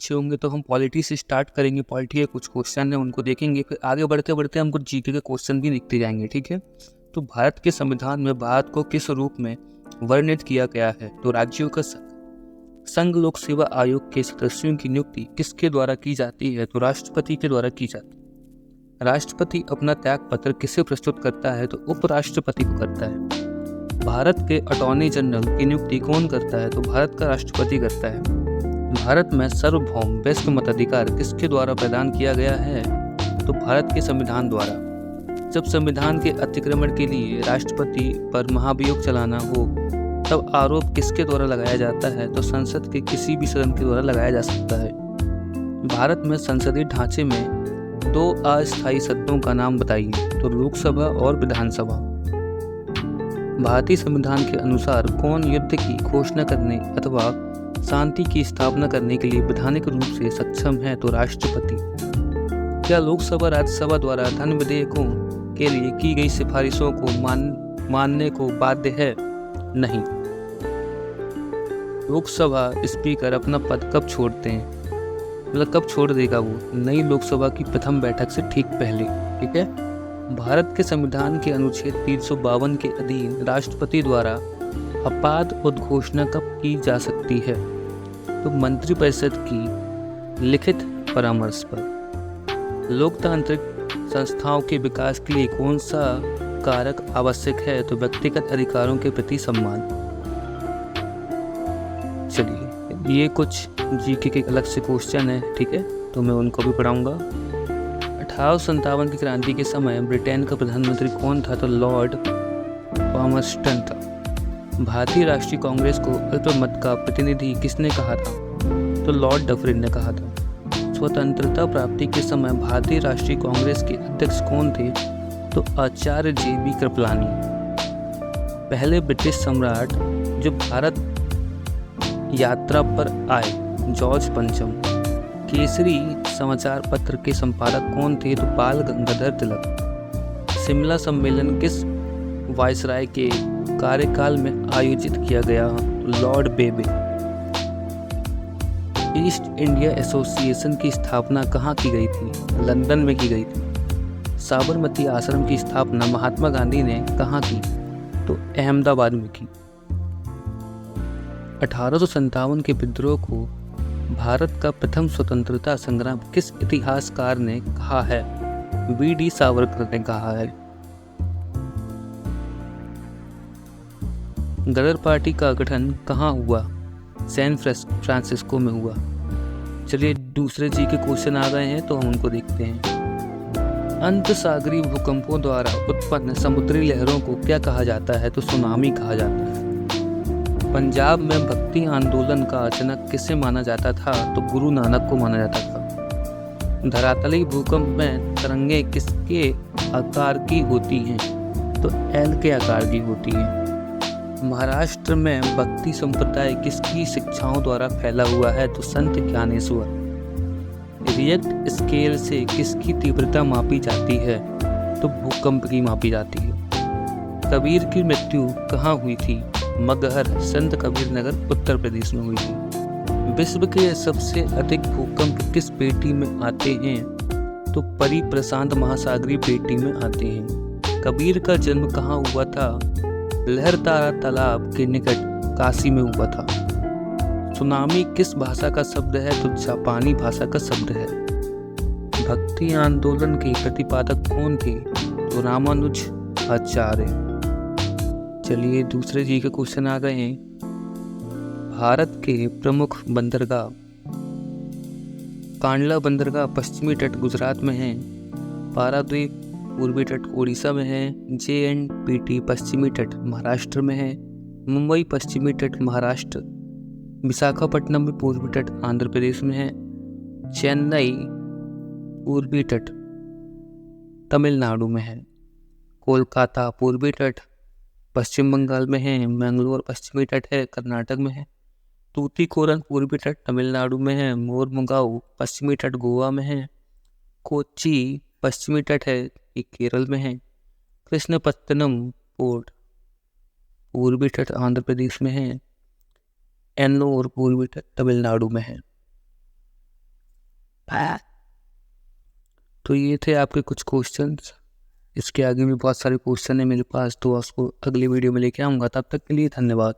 अच्छे होंगे तो हम पॉलिटी से स्टार्ट करेंगे। पॉलिटी के कुछ क्वेश्चन है उनको देखेंगे, फिर आगे बढ़ते बढ़ते हम कुछ जीके के क्वेश्चन भी लिखते जाएंगे, ठीक है। तो भारत के संविधान में भारत को किस रूप में वर्णित किया गया है? तो राज्यों का संघ लोक सेवा आयोग के सदस्यों की नियुक्ति किसके द्वारा की जाती है? तो राष्ट्रपति के द्वारा की जाती है। राष्ट्रपति अपना त्याग पत्र किसे प्रस्तुत करता है? तो उपराष्ट्रपति को करता है। भारत के अटॉर्नी जनरल की नियुक्ति कौन करता है? तो भारत का राष्ट्रपति करता है। भारत में सार्वभौम वयस्क मताधिकार किसके द्वारा प्रदान किया गया है? तो भारत के संविधान द्वारा। जब संविधान के अतिक्रमण के लिए राष्ट्रपति पर महाभियोग चलाना हो तब आरोप किसके द्वारा लगाया जाता है? तो संसद के किसी भी सदन के द्वारा लगाया जा सकता है। भारत में संसदीय ढांचे में 2 अस्थायी सदनों का नाम बताइए। तो लोकसभा और विधानसभा। भारतीय संविधान के अनुसार कौन युद्ध की घोषणा करने अथवा शांति की स्थापना करने के लिए वैधानिक रूप से सक्षम है? तो राष्ट्रपति। क्या लोकसभा राज्यसभा द्वारा धन विधेयकों के लिए की गई सिफारिशों को मानने को बाध्य है? नहीं। लोकसभा स्पीकर अपना पद कब छोड़ते हैं? मतलब कब छोड़ देगा वो? नई लोकसभा की प्रथम बैठक से ठीक पहले, ठीक है। भारत के संविधान के अनुच्छेद 352 के अधीन राष्ट्रपति द्वारा आपात उद्घोषणा कब की जा सकती है? तो मंत्रिपरिषद की लिखित परामर्श पर। लोकतांत्रिक संस्थाओं के विकास के लिए कौन सा कारक आवश्यक है? तो व्यक्तिगत अधिकारों के प्रति सम्मान। चलिए, ये कुछ जीके के अलग से क्वेश्चन है, ठीक है, तो मैं उनको भी पढ़ाऊंगा। 1857 की क्रांति के समय ब्रिटेन का प्रधानमंत्री कौन था? तो लॉर्ड पामर्स्टन था। भारतीय राष्ट्रीय कांग्रेस को अल्पमत का प्रतिनिधि किसने कहा था? तो लॉर्ड डफरिन ने कहा था। स्वतंत्रता प्राप्ति के समय भारतीय राष्ट्रीय कांग्रेस के अध्यक्ष कौन थे? तो आचार्य JB कृपलानी। पहले ब्रिटिश सम्राट जो भारत यात्रा पर आए, जॉर्ज पंचम। केसरी समाचार पत्र के संपादक कौन थे? तो बाल गंगाधर तिलक। शिमला सम्मेलन किस वायसराय के कार्यकाल में आयोजित किया गया? लॉर्ड बेबे। ईस्ट इंडिया एसोसिएशन की स्थापना कहाँ की गई थी? लंदन में की गई थी। साबरमती आश्रम की स्थापना महात्मा गांधी ने कहाँ की? तो अहमदाबाद में की। 1857 के विद्रोह को भारत का प्रथम स्वतंत्रता संग्राम किस इतिहासकार ने कहा है? VD सावरकर ने कहा है। गदर पार्टी का गठन कहाँ हुआ? सैन फ्रांसिस्को में हुआ। चलिए, दूसरे जी के क्वेश्चन आ गए हैं तो हम उनको देखते हैं। अंतसागरीय भूकंपों द्वारा उत्पन्न समुद्री लहरों को क्या कहा जाता है? तो सुनामी कहा जाता है। पंजाब में भक्ति आंदोलन का जनक किसे माना जाता था? तो गुरु नानक को माना जाता था। धरातली भूकंप में तरंगें किसके आकार की होती हैं? तो L के आकार की होती हैं। महाराष्ट्र में भक्ति संप्रदाय किसकी शिक्षाओं द्वारा फैला हुआ है? तो संत ज्ञानेश्वर। रिएक्ट स्केल से किसकी तीव्रता मापी जाती है? तो भूकंप की मापी जाती है। कबीर की मृत्यु कहाँ हुई थी? मगहर, संत कबीर नगर, उत्तर प्रदेश में हुई थी। विश्व के सबसे अधिक भूकंप किस पेटी में आते हैं? तो परिप्रशांत महासागरीय पेटी में आते हैं। कबीर का जन्म कहाँ हुआ था? लहरतारा तालाब के निकट काशी में हुआ था। सुनामी किस भाषा का शब्द है? तो जापानी भाषा का शब्द है। भक्ति आंदोलन के प्रतिपादक कौन थे? तो रामानुज आचार्य। चलिए, दूसरे जी के क्वेश्चन आ गए हैं। भारत के प्रमुख बंदरगाह। कांडला बंदरगाह पश्चिमी तट गुजरात में है। पारादीप पूर्वी तट उड़ीसा में है। JNPT पश्चिमी तट महाराष्ट्र में है। मुंबई पश्चिमी तट महाराष्ट्र। विशाखापट्टनम में पूर्वी तट आंध्र प्रदेश में है। चेन्नई पूर्वी तट तमिलनाडु में है। कोलकाता पूर्वी तट पश्चिम बंगाल में है। मैंगलोर पश्चिमी तट है, कर्नाटक में है। तूतीकोरन पूर्वी तट तमिलनाडु में है। मोरमुगाओ पश्चिमी तट गोवा में है। कोच्चि पश्चिमी तट है, ये केरल में है। कृष्णपत्तनम पोर्ट पूर्वी तट आंध्र प्रदेश में है। एन्नोर पूर्वी तट तमिलनाडु में है। तो ये थे आपके कुछ क्वेश्चंस। इसके आगे भी बहुत सारे क्वेश्चन है मेरे पास, तो उसको अगली वीडियो में लेके आऊँगा। तब तक के लिए धन्यवाद।